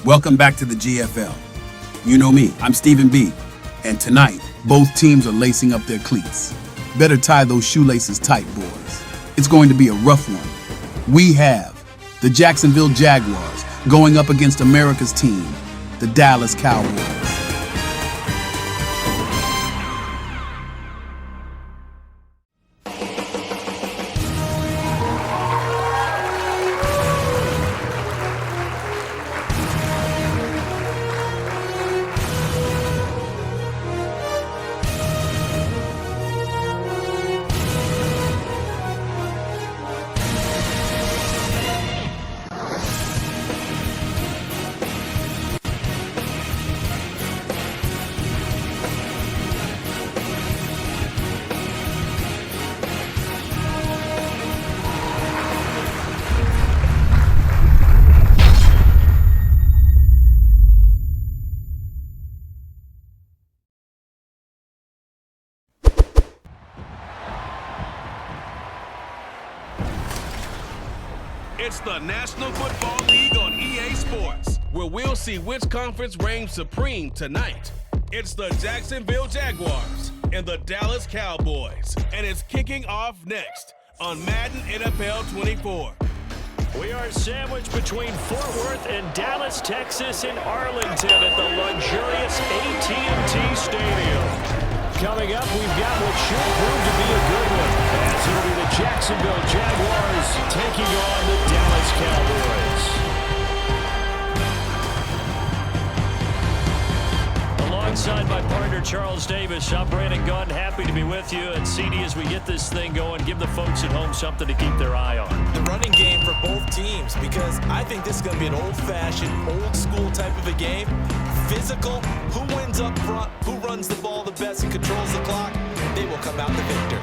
Welcome back to the GFL. You know me, I'm Stephen B. And tonight, both teams are lacing up their cleats. Better tie those shoelaces tight, boys. It's going to be a rough one. We have the Jacksonville Jaguars going up against America's team, the Dallas Cowboys. It's the National Football League on EA Sports, where we'll see which conference reigns supreme tonight. It's the Jacksonville Jaguars and the Dallas Cowboys, and it's kicking off next on Madden NFL 24. We are sandwiched between Fort Worth and Dallas, Texas, and Arlington at the luxurious AT&T Stadium. Coming up, we've got what should prove to be a good one, as it'll be the Jacksonville Jaguars taking on the Dallas Cowboys. Alongside my partner, Charles Davis, I'm Brandon Gunn, happy to be with you. And CD, as we get this thing going, give the folks at home something to keep their eye on. The running game for both teams, because I think this is going to be an old-fashioned, old-school type of a game. Physical, who wins up front, who runs the ball the best and controls the clock, they will come out the victor.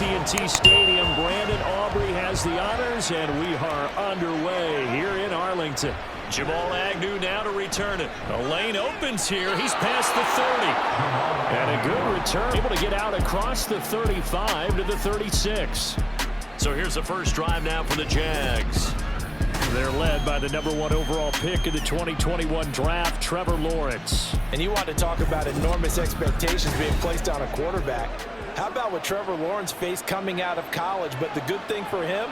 AT&T Stadium. Brandon Aubrey has the honors, and we are underway here in Arlington. Jamal Agnew now to return it. The lane opens here. He's past the 30. And a good return. Able to get out across the 35 to the 36. So here's the first drive now for the Jags. They're led by the #1 overall pick in the 2021 draft, Trevor Lawrence. And you want to talk about enormous expectations being placed on a quarterback. How about what Trevor Lawrence faced coming out of college? But the good thing for him,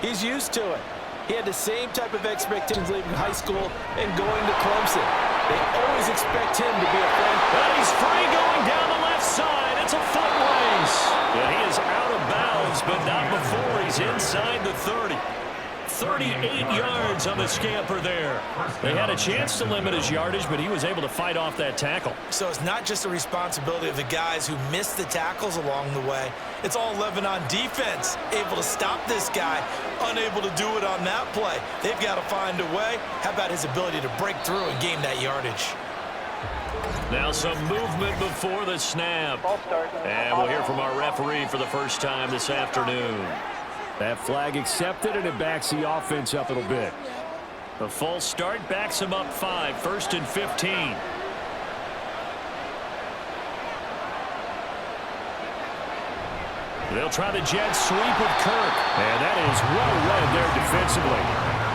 he's used to it. He had the same type of expectations leaving high school and going to Clemson. They always expect him to be a friend. But he's free going down the left side. It's a foot race. Yeah, he is out of bounds, but not before he's inside the 30. 38 yards on the scamper there. They had a chance to limit his yardage, but he was able to fight off that tackle. So it's not just the responsibility of the guys who missed the tackles along the way. It's all Lebanon defense, able to stop this guy, unable to do it on that play. They've got to find a way. How about his ability to break through and gain that yardage? Now some movement before the snap. And we'll hear from our referee for the first time this afternoon. That flag accepted, and it backs the offense up a little bit. The false start backs him up 5, 1st and 15. They'll try the jet sweep with Kirk. And that is well read there defensively.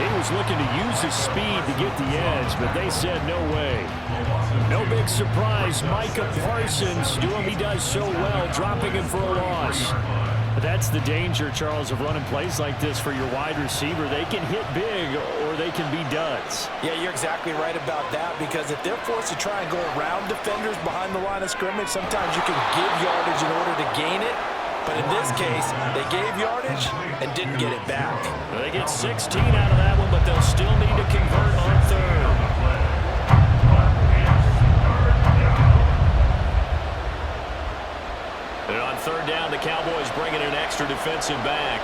He was looking to use his speed to get the edge, but they said no way. No big surprise. Micah Parsons doing what he does so well, dropping him for a loss. But that's the danger, Charles, of running plays like this for your wide receiver. They can hit big or they can be duds. Yeah, you're exactly right about that, because if they're forced to try and go around defenders behind the line of scrimmage, sometimes you can give yardage in order to gain it. But in this case, they gave yardage and didn't get it back. They get 16 out of that one, but they'll still need to convert on third. gets him back.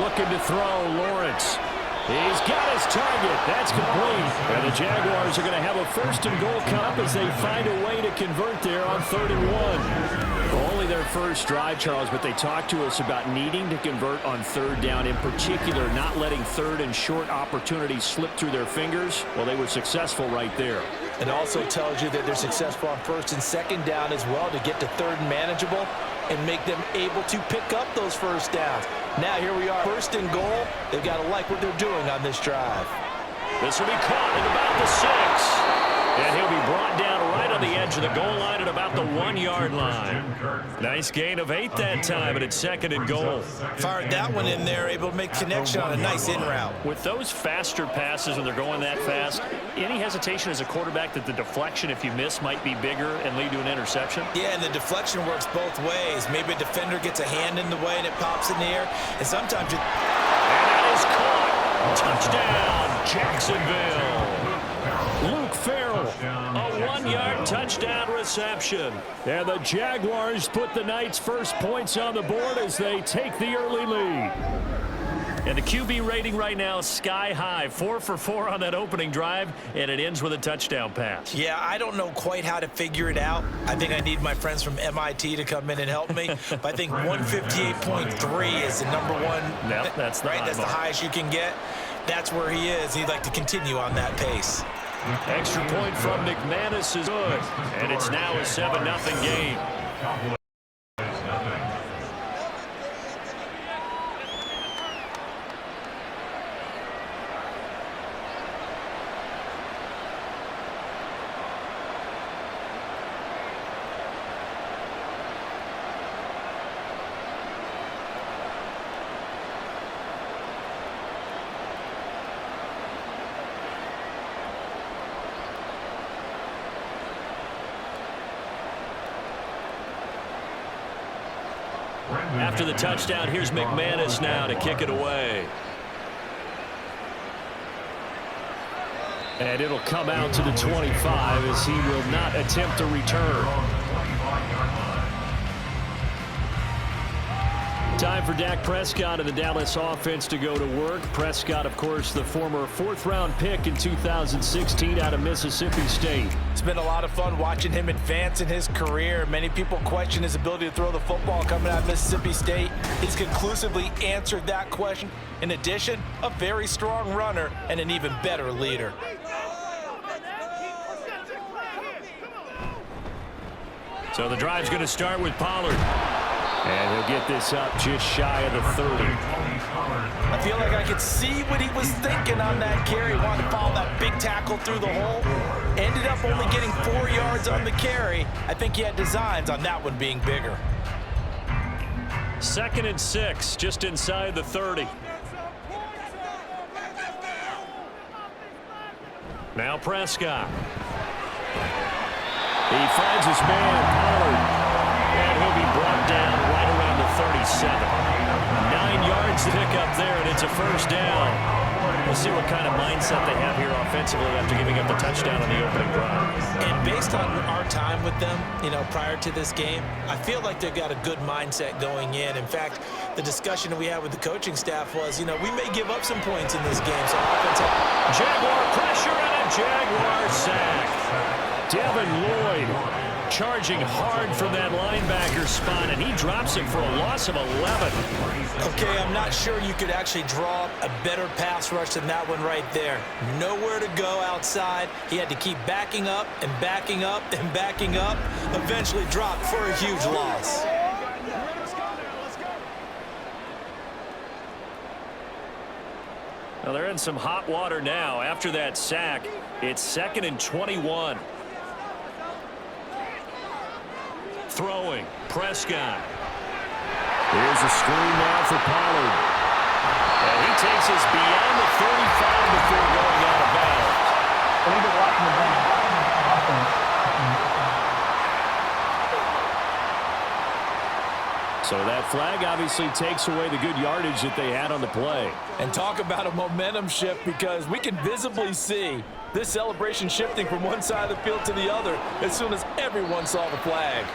Looking to throw, Lawrence. He's got his target. That's complete. And the Jaguars are going to have a first and goal come up as they find a way to convert there on 3rd and 1. Only their first drive, Charles, but they talked to us about needing to convert on 3rd down, in particular not letting 3rd and short opportunities slip through their fingers. Well, they were successful right there. It also tells you that they're successful on 1st and 2nd down as well to get to 3rd and manageable and make them able to pick up those first downs. Now here we are, 1st and goal. They've got to like what they're doing on this drive. This will be caught at about the 6. And he'll be brought down right on the edge of the goal line at about the 1-yard line. Nice gain of 8 that time, and it's 2nd and goal. Fired that one in there, able to make connection on a nice in route. With those faster passes when they're going that fast, any hesitation as a quarterback that the deflection, if you miss, might be bigger and lead to an interception? Yeah, and the deflection works both ways. Maybe a defender gets a hand in the way and it pops in the air, and sometimes you... And that is caught. Touchdown, Jacksonville. Luke Farrell, a 1-yard touchdown reception. And the Jaguars put the Knights' first points on the board as they take the early lead. And the QB rating right now sky high, 4 for 4 on that opening drive, and it ends with a touchdown pass. Yeah, I don't know quite how to figure it out. I think I need my friends from MIT to come in and help me. But I think 158.3 is the number one. Yep, that's the right. That's the highest you can get. That's where he is. He'd like to continue on that pace. Extra point from McManus is good, and it's now a 7-0 game. After the touchdown, here's McManus now to kick it away. And it'll come out to the 25 as he will not attempt a return. Time for Dak Prescott and the Dallas offense to go to work. Prescott, of course, the former 4th-round pick in 2016 out of Mississippi State. It's been a lot of fun watching him advance in his career. Many people question his ability to throw the football coming out of Mississippi State. He's conclusively answered that question. In addition, a very strong runner and an even better leader. So the drive's going to start with Pollard. And he'll get this up just shy of the 30. I feel like I could see what he was thinking on that carry. Wanted to follow that big tackle through the hole. Ended up only getting 4 yards on the carry. I think he had designs on that one being bigger. 2nd and 6, just inside the 30. Now Prescott. He finds his man, Pollard. And he'll be brought down right around the 37. 9 yards to pick up there, and it's a first down. We'll see what kind of mindset they have here offensively after giving up the touchdown on the opening drive. And based on our time with them, prior to this game, I feel like they've got a good mindset going in. In fact, the discussion that we had with the coaching staff was, we may give up some points in this game. So offense, Jaguar pressure and a Jaguar sack. Devin Lloyd charging hard from that linebacker spot, and he drops it for a loss of 11. Okay, I'm not sure you could actually draw up a better pass rush than that one right there. Nowhere to go outside. He had to keep backing up and backing up and backing up. Eventually dropped for a huge loss. Well, they're in some hot water now. After that sack, it's 2nd and 21. Throwing, Prescott. Here's a screen now for Pollard. And he takes us beyond the 35 before going out of bounds. So that flag obviously takes away the good yardage that they had on the play. And talk about a momentum shift, because we can visibly see this celebration shifting from one side of the field to the other as soon as everyone saw the flag.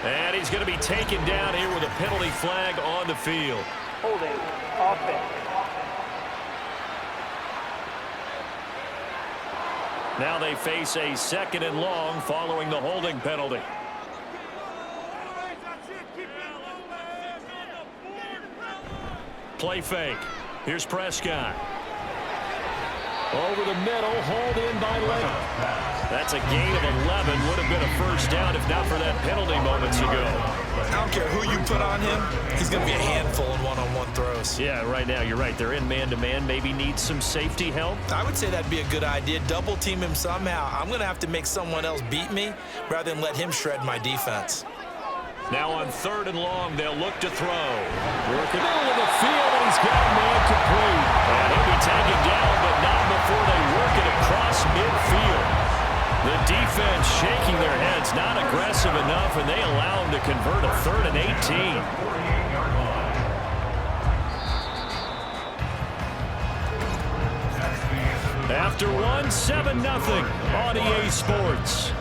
And he's going to be taken down here with a penalty flag on the field. Holding offense. Now they face a 2nd and long following the holding penalty. Play fake. Here's Prescott. Over the middle, hauled in by Leonard. That's a gain of 11. Would have been a first down if not for that penalty moments ago. I don't care who you put on him. He's going to be a handful in one-on-one throws. Yeah, right now, you're right. They're in man-to-man. Maybe need some safety help. I would say that'd be a good idea. Double team him somehow. I'm going to have to make someone else beat me rather than let him shred my defense. Now on 3rd and long, they'll look to throw. We're at the middle of the field, and he's got a man complete. And he'll be taken down, but not before they work it across midfield. The defense shaking their heads, not aggressive enough, and they allow him to convert a 3rd and 18. After one, 7-0 on EA Sports.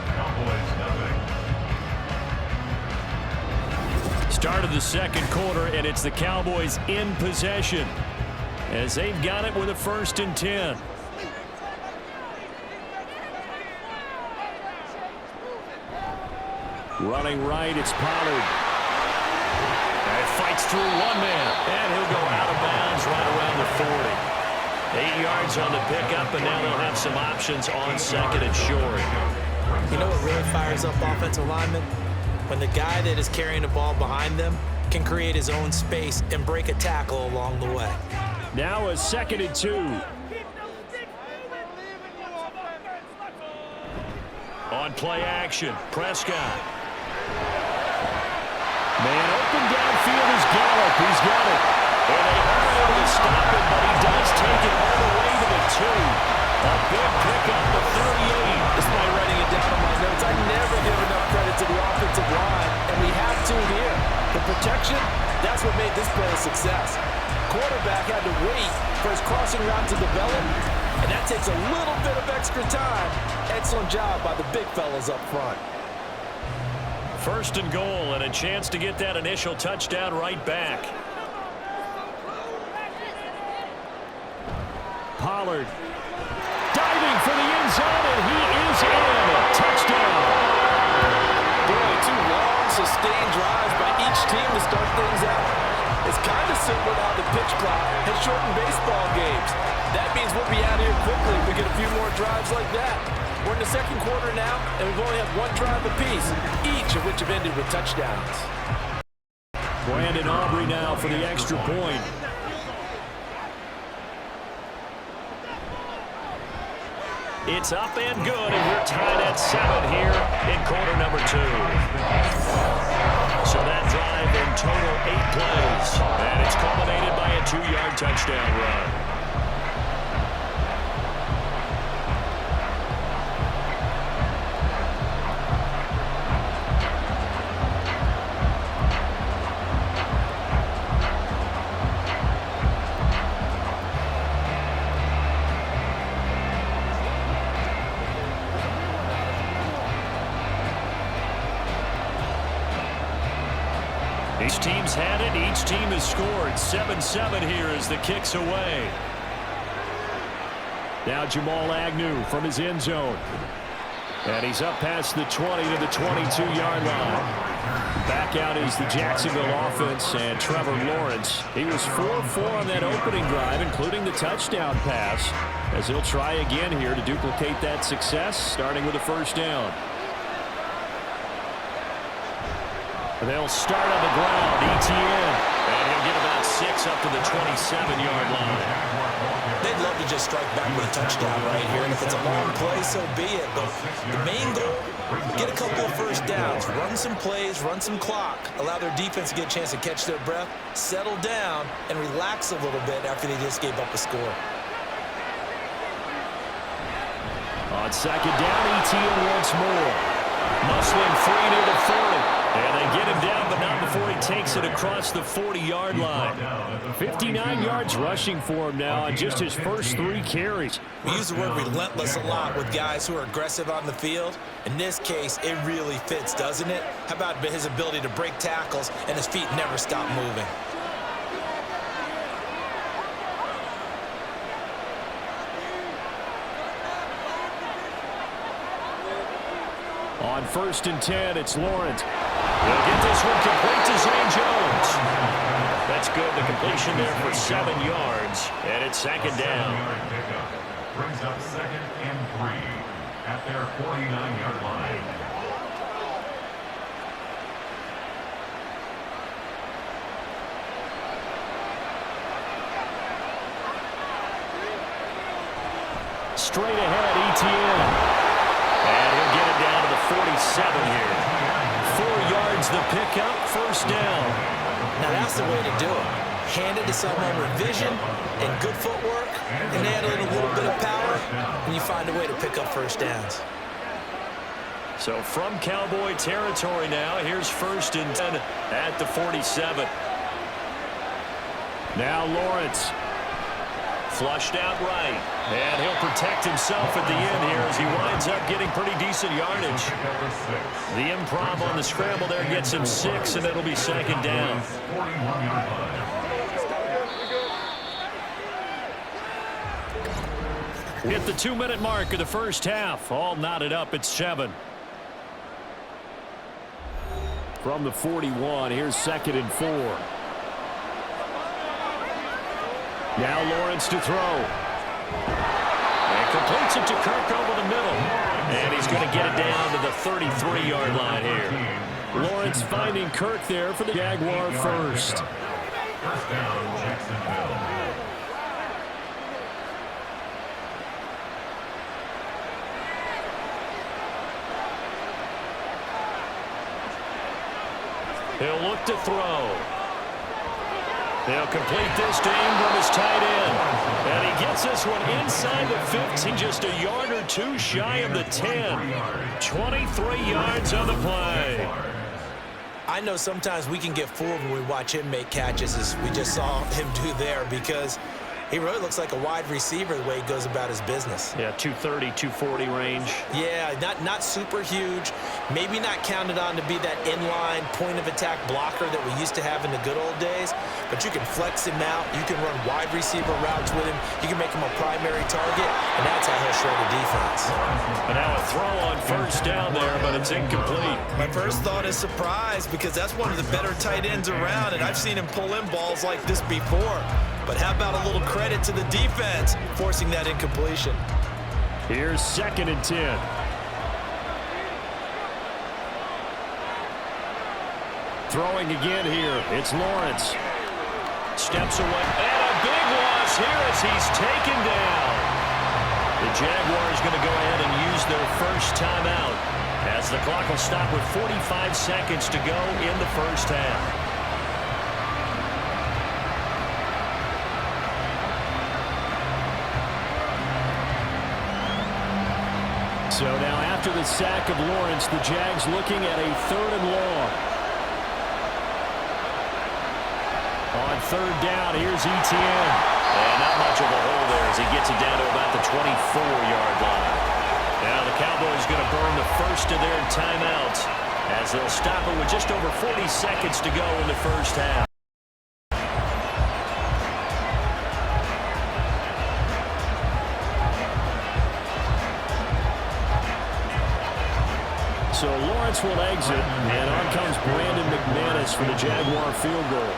Start of the 2nd quarter, and it's the Cowboys in possession as they've got it with a 1st and 10. Running right, it's Pollard. And fights through one man, and he'll go out of bounds right around the 40. 8 yards on the pickup, and now they'll have some options on 2nd and short. You know what really fires up offensive linemen? When the guy that is carrying the ball behind them can create his own space and break a tackle along the way. Now a 2nd and 2. On play action, Prescott. Man open downfield is Gallup. He's got it. And they are able to stop him, but he does take it all the way to the 2. A big pickup to 38. Despite writing it down on my notes, I never give enough credit to the offensive line, and we have to here. The protection, that's what made this play a success. Quarterback had to wait for his crossing route to develop, and that takes a little bit of extra time. Excellent job by the big fellas up front. 1st and goal, and a chance to get that initial touchdown right back. Pollard diving for the end zone, and he is in. Touchdown. Boy, 2 long, sustained drives by each team to start things out. It's kind of similar to how the pitch clock has shortened baseball games. That means we'll be out here quickly if we get a few more drives like that. We're in the 2nd quarter now, and we've only had 1 drive apiece, each of which have ended with touchdowns. Brandon Aubrey now for the extra point. It's up and good, and we're tied at 7 here in quarter number 2. So that drive in total 8 plays, and it's culminated by a 2-yard touchdown run. Each team's had it. Each team has scored. 7-7 here as the kick's away. Now Jamal Agnew from his end zone. And he's up past the 20 to the 22-yard line. Back out is the Jacksonville offense and Trevor Lawrence. He was 4-4 on that opening drive, including the touchdown pass, as he'll try again here to duplicate that success, starting with a 1st down. They'll start on the ground, ETN, and he'll get about 6 up to the 27-yard line. They'd love to just strike back with a touchdown right here, and if it's a long play, so be it. But the main goal, get a couple of 1st downs, run some plays, run some clock, allow their defense to get a chance to catch their breath, settle down, and relax a little bit after they just gave up a score. On 2nd down, ETN once more. Muscling free near the 40. And they get him down, but not before he takes it across the 40-yard line. 59 yards rushing for him now on just his first 3 carries. We use the word relentless a lot with guys who are aggressive on the field. In this case, it really fits, doesn't it? How about his ability to break tackles and his feet never stop moving? On 1st and 10, it's Lawrence. He'll get this one complete to Zane Jones. That's good. The completion there for 7 yards, and it's 2nd down. Brings up 2nd and 3 at their 49-yard line. Straight ahead, ETN. And he'll get it down to the 47 here. 4 yards the pickup, 1st down. Now that's the way to do it. Hand it to someone with vision and good footwork, and add in a little bit of power, and you find a way to pick up 1st downs. So from Cowboy territory now, here's 1st and 10 at the 47. Now Lawrence. Flushed out right, and he'll protect himself at the end here as he winds up getting pretty decent yardage. The improv on the scramble there gets him 6, and it'll be 2nd down. Hit the 2-minute mark of the 1st half. All knotted up at 7. From the 41, here's 2nd and 4. Now Lawrence to throw. And completes it to Kirk over the middle. And he's going to get it down to the 33-yard line here. Lawrence finding Kirk there for the Jaguar 1st. 1st down, Jacksonville. He'll look to throw. They'll complete this to Ingram as tight end. And he gets this one inside the 15, just a yard or 2 shy of the 10. 23 yards on the play. I know sometimes we can get fooled when we watch him make catches, as we just saw him do there, because he really looks like a wide receiver the way he goes about his business. Yeah, 230, 240 range. Yeah, not super huge. Maybe not counted on to be that inline point-of-attack blocker that we used to have in the good old days, but you can flex him out. You can run wide receiver routes with him. You can make him a primary target, and that's how he'll shred the defense. And now a throw on 1st down there, but it's incomplete. My first thought is surprise, because that's one of the better tight ends around, and I've seen him pull in balls like this before. But how about a little credit to the defense forcing that incompletion? Here's 2nd and 10. Throwing again here. It's Lawrence. Steps away. And a big loss here as he's taken down. The Jaguars going to go ahead and use their 1st timeout as the clock will stop with 45 seconds to go in the 1st half. So now after the sack of Lawrence, the Jags looking at a 3rd and long. On 3rd down, here's ETN. And not much of a hole there as he gets it down to about the 24-yard line. Now the Cowboys going to burn the 1st of their timeouts as they'll stop it with just over 40 seconds to go in the 1st half. So Lawrence will exit, and on comes Brandon McManus for the Jaguar field goal.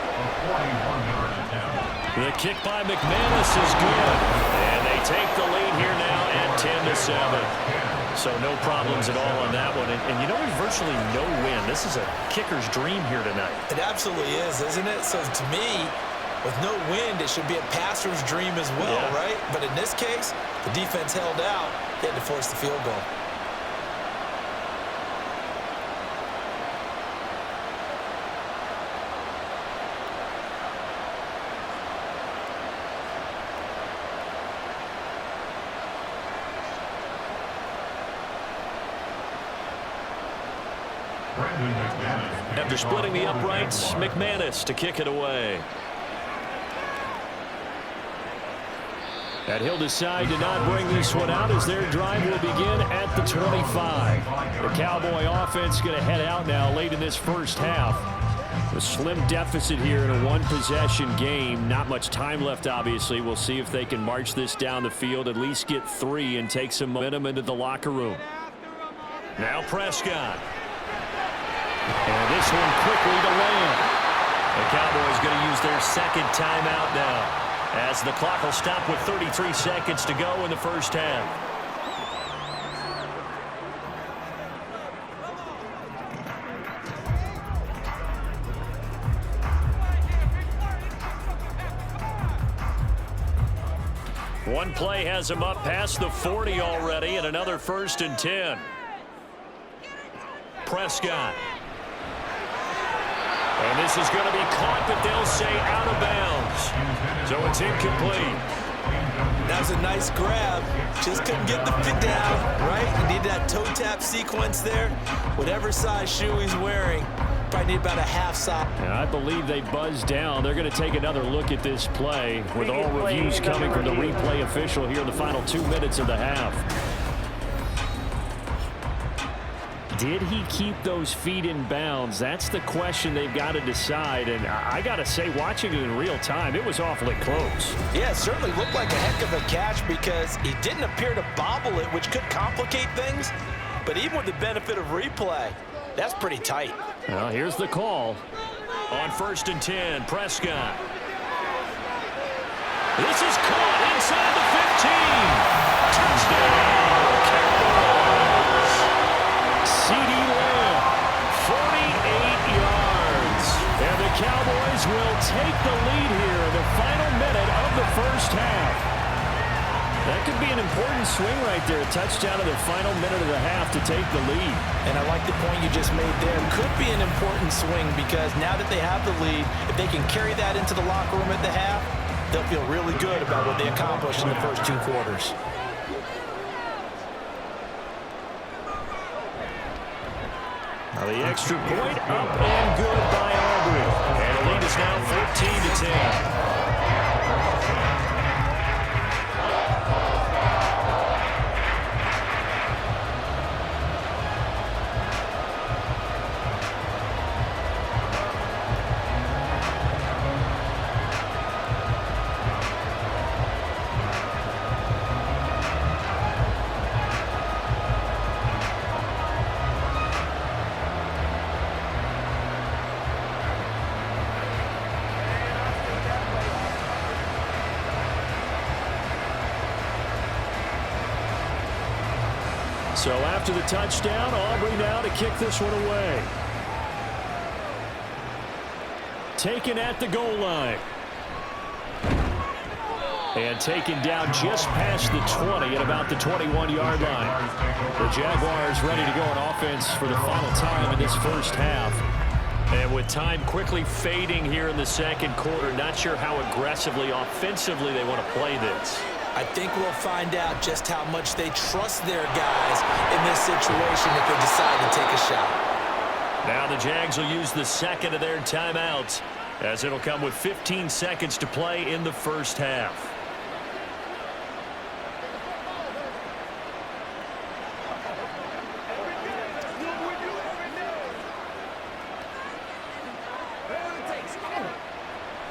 The kick by McManus is good, and they take the lead here now at 10-7. So no problems at all on that one. And you know, there's virtually no win. This is a kicker's dream here tonight. It absolutely is, isn't it? So to me, with no wind, it should be a passer's dream as well, right? But in this case, the defense held out. They had to force the field goal. After splitting the uprights, McManus to kick it away. And he'll decide to not bring this one out as their drive will begin at the 25. The Cowboy offense going to head out now late in this first half. A slim deficit here in a one-possession game. Not much time left, obviously. We'll see if they can march this down the field, at least get 3, and take some momentum into the locker room. Now Prescott. And this one quickly to land. The Cowboys going to use their second timeout now, as the clock will stop with 33 seconds to go in the first half. One play has him up past the 40 already, and another 1st and 10. Prescott. And this is going to be caught, but they'll say out of bounds. So it's incomplete. That was a nice grab. Just couldn't get the fit down, right? You need that toe tap sequence there. Whatever size shoe he's wearing, probably need about a half size. And I believe they buzzed down. They're going to take another look at this play, with all reviews coming from the replay official here in the final 2 minutes of the half. Did he keep those feet in bounds? That's the question they've got to decide. And I got to say, watching it in real time, it was awfully close. Yeah, it certainly looked like a heck of a catch because he didn't appear to bobble it, which could complicate things. But even with the benefit of replay, that's pretty tight. Well, here's the call. On 1st and 10, Prescott. This is caught inside the 15. Touchdown! C.D. Lamb, 48 yards. And the Cowboys will take the lead here in the final minute of the first half. That could be an important swing right there. A touchdown in the final minute of the half to take the lead. And I like the point you just made there. Could be an important swing because now that they have the lead, if they can carry that into the locker room at the half, they'll feel really good about what they accomplished in the first 2 quarters. Now the extra point up and good by Aubrey. And the lead is now 14-10. So after the touchdown, Aubrey now to kick this one away. Taken at the goal line. And taken down just past the 20 at about the 21-yard line. The Jaguars ready to go on offense for the final time in this first half. And with time quickly fading here in the second quarter, not sure how aggressively, offensively they want to play this. I think we'll find out just how much they trust their guys in this situation if they decide to take a shot. Now the Jags will use the second of their timeouts, as it'll come with 15 seconds to play in the first half.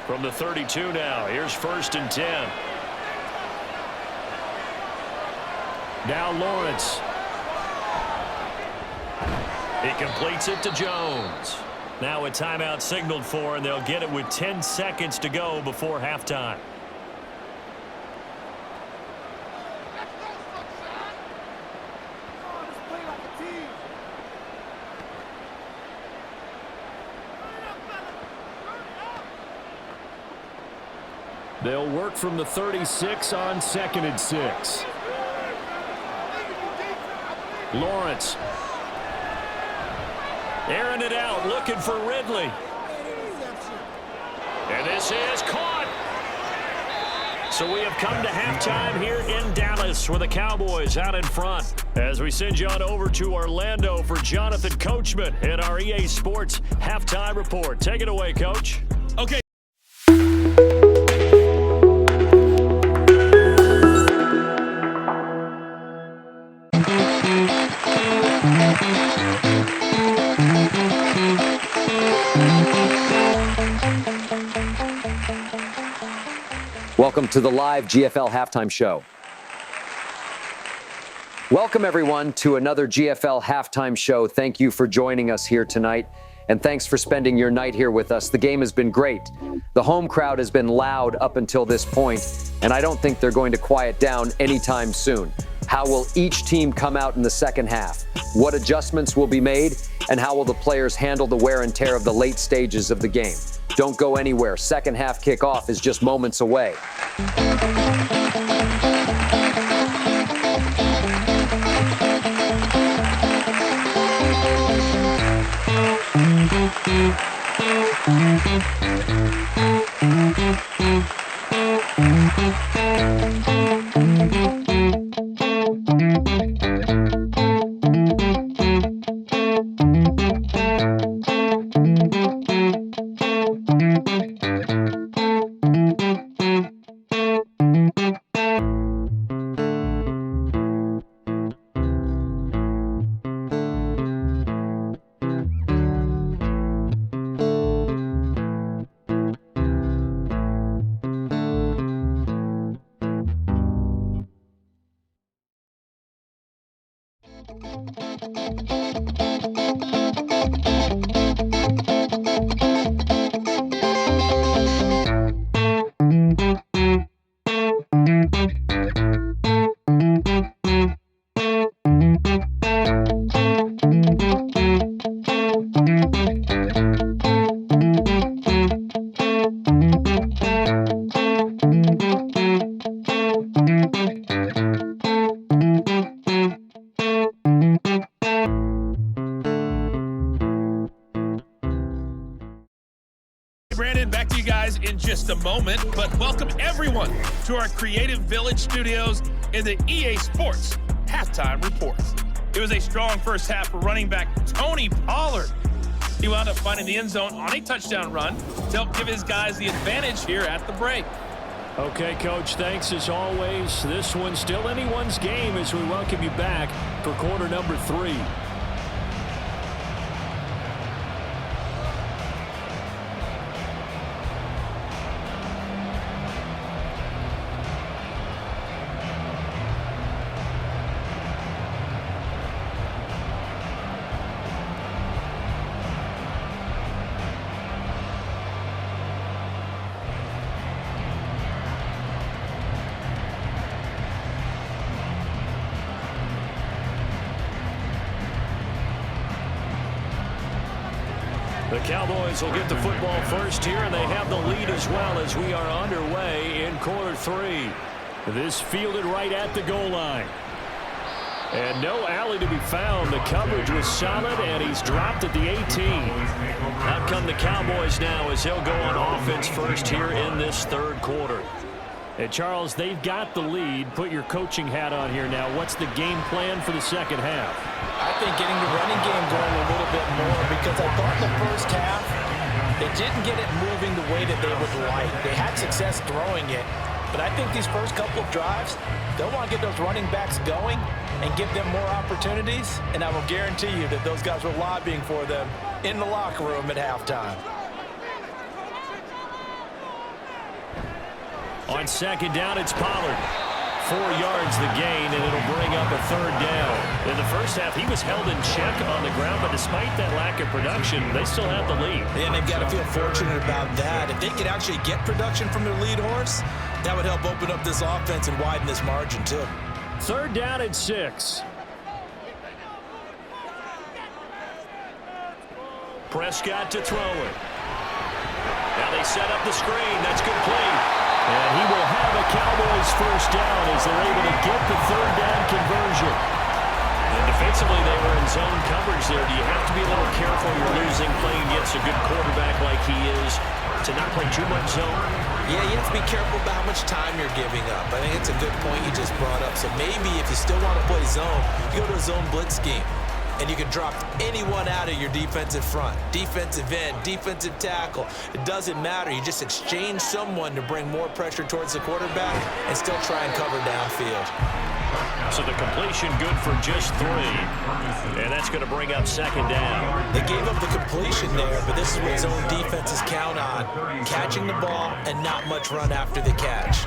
From the 32 now, here's 1st and 10. Now Lawrence. He completes it to Jones. Now a timeout signaled for, and they'll get it with 10 seconds to go before halftime. They'll work from the 36 on 2nd and 6. Lawrence. Airing it out, looking for Ridley. And this is caught. So we have come to halftime here in Dallas where the Cowboys out in front. As we send you on over to Orlando for Jonathan Coachman in our EA Sports Halftime Report. Take it away, Coach. Okay. Welcome to the live GFL halftime show. Welcome, everyone, to another GFL halftime show. Thank you for joining us here tonight, and thanks for spending your night here with us. The game has been great. The home crowd has been loud up until this point, and I don't think they're going to quiet down anytime soon. How will each team come out in the second half? What adjustments will be made, and how will the players handle the wear and tear of the late stages of the game? Don't go anywhere. Second half kickoff is just moments away. Brandon, back to you guys in just a moment, but welcome everyone to our Creative Village studios in the EA Sports Halftime Report. It was a strong first half for running back Tony Pollard. He wound up finding the end zone on a touchdown run to help give his guys the advantage here at the break. Okay, Coach, thanks as always. This one's still anyone's game as we welcome you back for quarter number 3. The Cowboys will get the football first here, and they have the lead as well as we are underway in quarter 3. This fielded right at the goal line. And no alley to be found. The coverage was solid, and he's dropped at the 18. Out come the Cowboys now as they'll go on offense first here in this third quarter. And, Charles, they've got the lead. Put your coaching hat on here now. What's the game plan for the second half? I think getting the running game going a little bit more, because I thought in the first half they didn't get it moving the way that they would like. They had success throwing it, but I think these first couple of drives, they'll want to get those running backs going and give them more opportunities, and I will guarantee you that those guys were lobbying for them in the locker room at halftime. On second down, it's Pollard. 4 yards the gain, and it'll bring up a third down. In the first half, he was held in check on the ground, but despite that lack of production, they still have the lead. And they've got to feel fortunate about that. If they could actually get production from their lead horse, that would help open up this offense and widen this margin, too. Third down and 6. Prescott to throw it. Now they set up the screen. That's complete. And he will have a Cowboys first down as they're able to get the third down conversion. The Defensively, they were in zone coverage there. Do you have to be a little careful you're losing playing against a good quarterback like he is to not play too much zone? Yeah, you have to be careful about how much time you're giving up. I think it's a good point you just brought up. So maybe if you still want to play zone, you go to a zone blitz scheme. And you can drop anyone out of your defensive front. Defensive end, defensive tackle. It doesn't matter. You just exchange someone to bring more pressure towards the quarterback and still try and cover downfield. So the completion good for just 3. And that's going to bring up second down. They gave up the completion there, but this is what zone defenses count on. Catching the ball and not much run after the catch.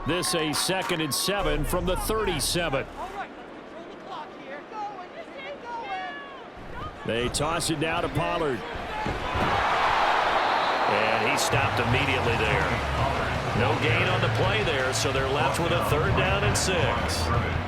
This a 2nd and 7 from the 37. They toss it down to Pollard. And he stopped immediately there. No gain on the play there, so they're left with a 3rd down and 6.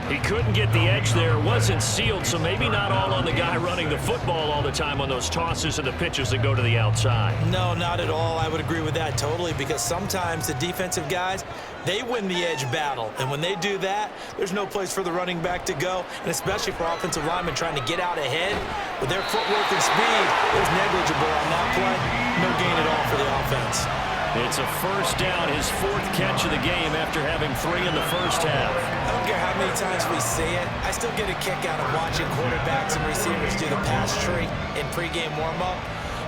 He couldn't get the edge there, wasn't sealed, so maybe not all on the guy running the football all the time on those tosses and the pitches that go to the outside. No, not at all. I would agree with that totally, because sometimes the defensive guys, they win the edge battle. And when they do that, there's no place for the running back to go, and especially for offensive linemen trying to get out ahead. With their footwork and speed, it was negligible on that play. No gain at all for the offense. It's a 1st down, his 4th catch of the game after having 3 in the first half. I don't care how many times we say it, I still get a kick out of watching quarterbacks and receivers do the pass tree in pregame warm-up.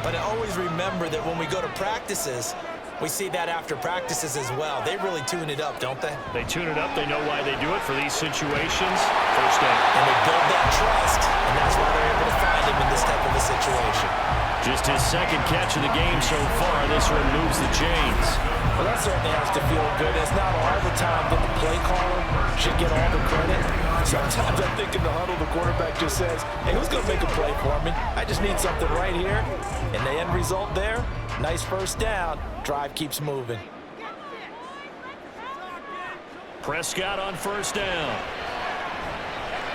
But I always remember that when we go to practices, we see that after practices as well. They really tune it up, don't they? They tune it up. They know why they do it for these situations. 1st down. And they build that trust, and that's why they're able to find him in this type of a situation. Just his 2nd catch of the game so far. This one moves the chains. Well, that certainly has to feel good. It's not all the time that the play caller should get all the credit. Sometimes I think in the huddle, the quarterback just says, hey, who's going to make a play for me? I just need something right here. And the end result there, nice 1st down. Drive keeps moving. Prescott on 1st down.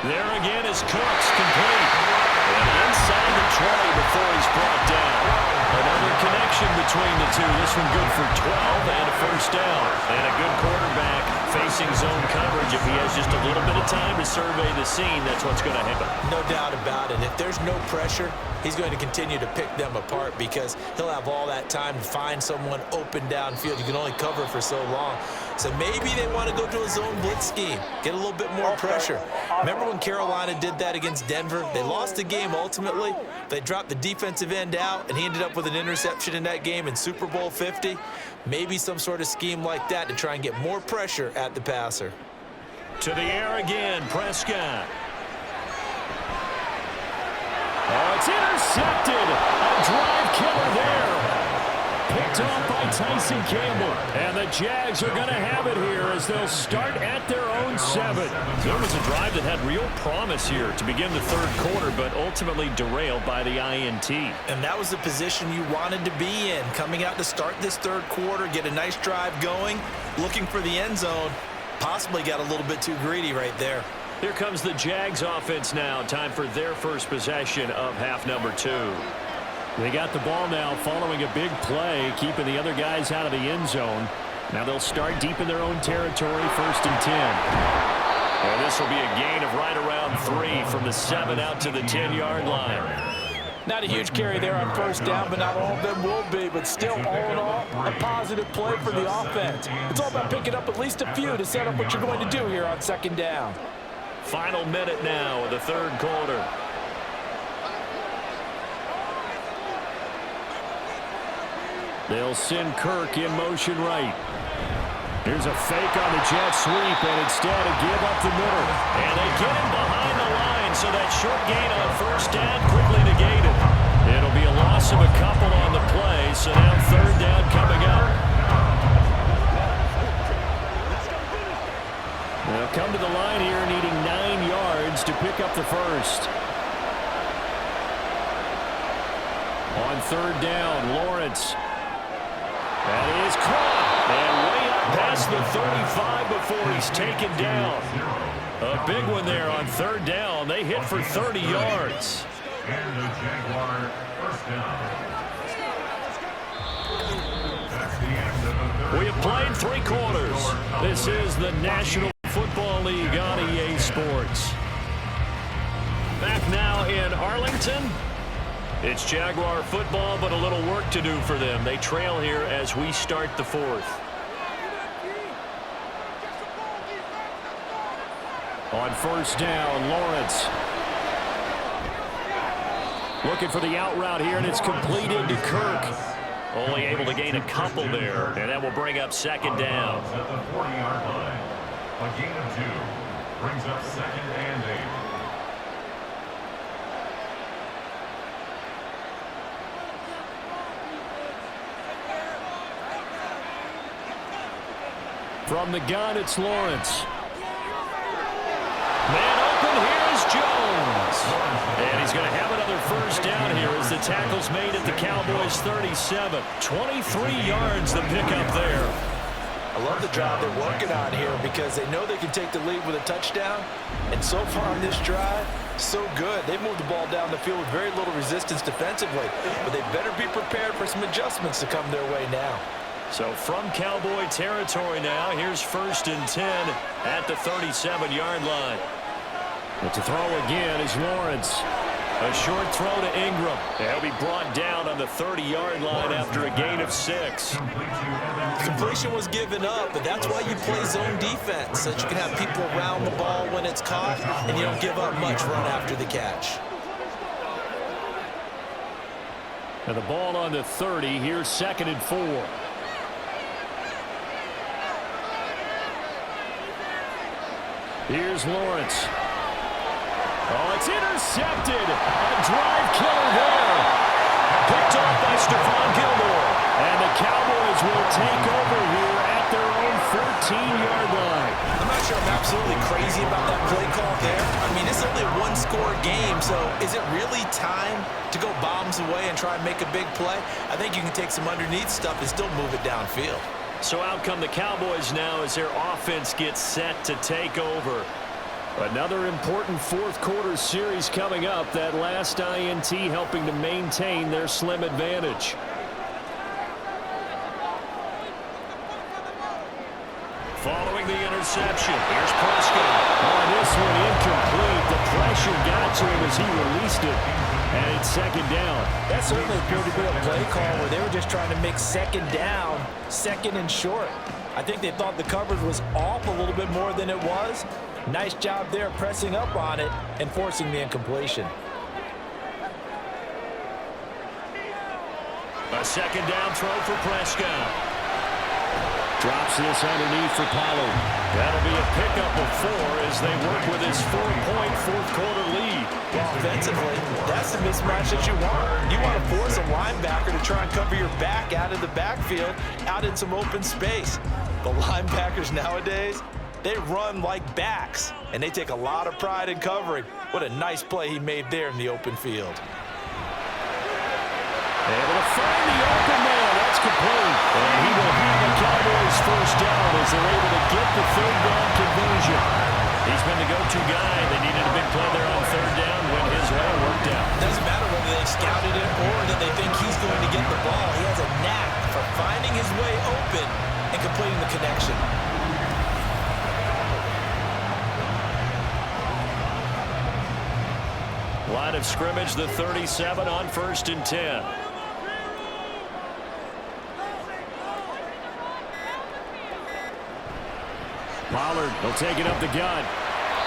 There again is Cooks, complete. And inside the 20 before he's brought down. Another connection between the two. This one good for 12 and a 1st down. And a good quarterback facing zone coverage. If he has just a little bit of time to survey the scene, that's what's going to happen. No doubt about it. If there's no pressure, he's going to continue to pick them apart because he'll have all that time to find someone open downfield. You can only cover for so long. So maybe they want to go to a zone blitz scheme, get a little bit more pressure. Remember when Carolina did that against Denver? They lost the game ultimately. They dropped the defensive end out, and he ended up with an interception in that game in Super Bowl 50. Maybe some sort of scheme like that to try and get more pressure at the passer. To the air again, Prescott. Oh, it's intercepted. A drive killer there. Picked off by Tyson Campbell. And the Jags are going to have it here as they'll start at their own 7. There was a drive that had real promise here to begin the 3rd quarter, but ultimately derailed by the INT. And that was the position you wanted to be in. Coming out to start this 3rd quarter, get a nice drive going, looking for the end zone. Possibly got a little bit too greedy right there. Here comes the Jags offense now. Time for their first possession of half number 2. They got the ball now following a big play, keeping the other guys out of the end zone. Now they'll start deep in their own territory, 1st and 10. And this will be a gain of right around 3 from the 7 out to the 10-yard line. Not a huge carry there on 1st down, but not all of them will be. But still, all in all, a positive play for the offense. It's all about picking up at least a few to set up what you're going to do here on 2nd down. Final minute now of the 3rd quarter. They'll send Kirk in motion right. Here's a fake on the jet sweep, and instead a give up the middle. And they get him behind the line, so that short gain on 1st down quickly negated. It'll be a loss of a couple on the play, so now 3rd down coming up. They'll come to the line here needing 9 yards to pick up the 1st. On 3rd down, Lawrence. That is caught, and way up past the 35 before he's taken down. A big one there on 3rd down. They hit for 30 yards. And the Jaguar 1st down. That's the end of the 3rd. We have played 3 quarters. This is the National Football League on EA Sports. Back now in Arlington. It's Jaguar football, but a little work to do for them. They trail here as we start the fourth. On first down, Lawrence. Looking for the out route here, and it's completed to Kirk. Only able to gain a couple there, and that will bring up second down. At the 40-yard line. A gain of 2 brings up second and 8. From the gun, it's Lawrence. Man open, here's Jones. And he's going to have another first down here as the tackle's made at the Cowboys' 37. 23 yards the pickup there. I love the drive they're working on here because they know they can take the lead with a touchdown. And so far on this drive, so good. They've moved the ball down the field with very little resistance defensively. But they better be prepared for some adjustments to come their way now. So from Cowboy territory now, here's first and 10 at the 37-yard line. But to throw again is Lawrence. A short throw to Ingram. He'll be brought down on the 30-yard line after a gain of 6. Completion was given up, but that's why you play zone defense, so that you can have people around the ball when it's caught, and you don't give up much run after the catch. And the ball on the 30. Here's second and 4. Here's Lawrence. Oh, it's intercepted. A drive killer there. Picked off by Stephon Gilmore. And the Cowboys will take over here at their own 14-yard line. I'm not sure I'm absolutely crazy about that play call there. I mean, it's only a one-score game, so is it really time to go bombs away and try and make a big play? I think you can take some underneath stuff and still move it downfield. So out come the Cowboys now as their offense gets set to take over. Another important fourth quarter series coming up. That last INT helping to maintain their slim advantage. Following the interception, here's Prescott. On this one, incomplete. The pressure got to him as he released it. And it's second down. That certainly appeared to be a play call where they were just trying to make second down, second and short. I think they thought the coverage was off a little bit more than it was. Nice job there pressing up on it and forcing the incompletion. A second down throw for Prescott. Drops this underneath for Pollard. That'll be a pickup of 4 as they work with his 4-point fourth-quarter lead. Offensively, that's the mismatch that you want. You want to force a linebacker to try and cover your back out of the backfield, out in some open space. The linebackers nowadays, they run like backs, and they take a lot of pride in covering. What a nice play he made there in the open field. Able to find the open man. That's complete. And he will have the Cowboys first down as they're able to get the third down conversion. He's been the go-to guy. They needed a big play there on third down. Went his way and worked out. Doesn't matter whether they scouted it or that they think he's going to get the ball. He has a knack for finding his way open and completing the connection. Line of scrimmage, the 37 on first and 10. Pollard will take it up the gut.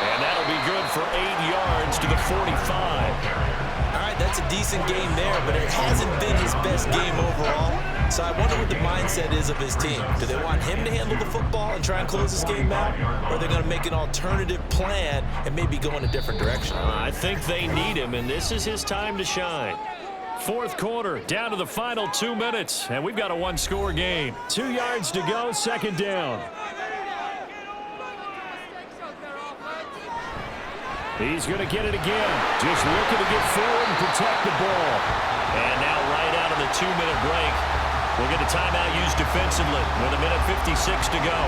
And that'll be good for 8 yards to the 45. All right, that's a decent game there, but it hasn't been his best game overall. So I wonder what the mindset is of his team. Do they want him to handle the football and try and close this game out? Or are they going to make an alternative plan and maybe go in a different direction? I think they need him, and this is his time to shine. Fourth quarter, down to the final 2 minutes, and we've got a one-score game. 2 yards to go, second down. He's going to get it again. Just looking to get forward and protect the ball. And now right out of the 2-minute break, we'll get a timeout used defensively with 1:56 to go.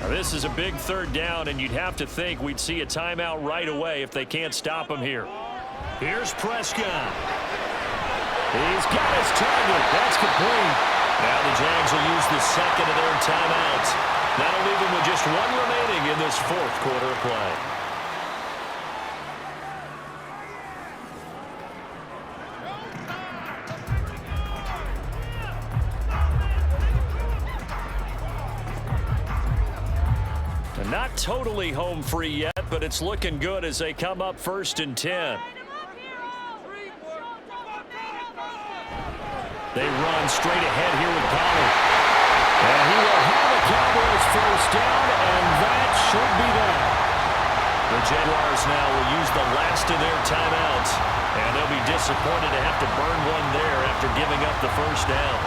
Now this is a big third down, and you'd have to think we'd see a timeout right away if they can't stop him here. Here's Prescott. He's got his target. That's complete. Now the Jags will use the second of their timeouts. That'll leave them with just one remaining in this fourth quarter of play. Not totally home free yet, but it's looking good as they come up 1st and 10. They run straight ahead here with Pollard. And he will have the Cowboys first down, and that should be that. The Jaguars now will use the last of their timeouts, and they'll be disappointed to have to burn one there after giving up the first down.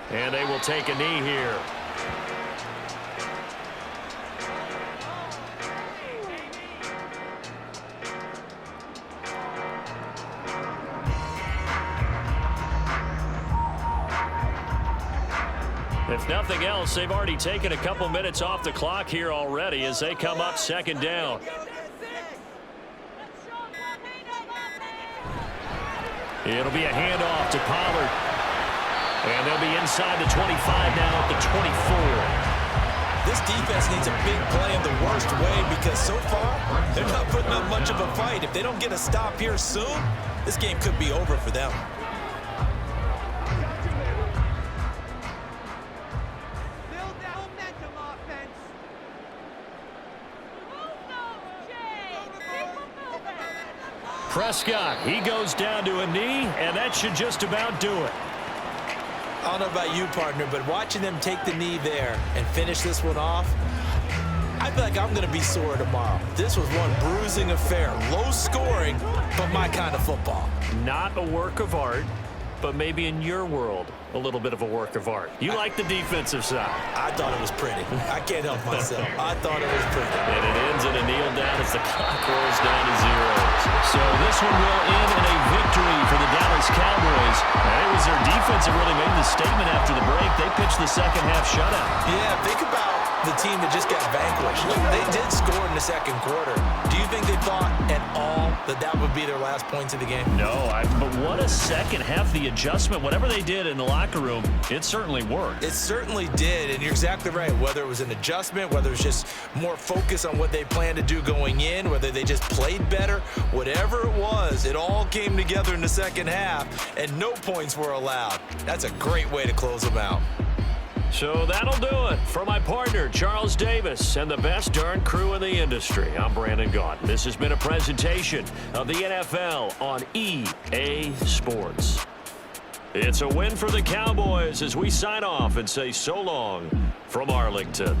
And they will take a knee here. If nothing else, they've already taken a couple minutes off the clock here already as they come up 2nd down. It'll be a handoff to Pollard. And they'll be inside the 25 now at the 24. This defense needs a big play in the worst way because so far, they're not putting up much of a fight. If they don't get a stop here soon, this game could be over for them. Build that momentum offense. Prescott, he goes down to a knee, and that should just about do it. I don't know about you, partner, but watching them take the knee there and finish this one off, I feel like I'm going to be sore tomorrow. This was one bruising affair. Low scoring, but my kind of football. Not a work of art, but maybe in your world, a little bit of a work of art. You like the defensive side. I thought it was pretty. I can't help myself. I thought it was pretty. And it ends in a kneel down as the clock rolls down to 0. So this one will end in a victory for the Dallas Cowboys. And it was their defense that really made the statement after the break. They pitched the second half shutout. Yeah, think about the team that just got vanquished. They did score in the second quarter. Do you think they thought at all that that would be their last points of the game? No, but what a second half. The adjustment, whatever they did in the locker room, it certainly worked. It certainly did, and you're exactly right. Whether it was an adjustment, whether it was just more focus on what they planned to do going in, whether they just played better, whatever it was, it all came together in the second half, and no points were allowed. That's a great way to close them out. So that'll do it. For my partner, Charles Davis, and the best darn crew in the industry, I'm Brandon Gaudin. This has been a presentation of the NFL on EA Sports. It's a win for the Cowboys as we sign off and say so long from Arlington.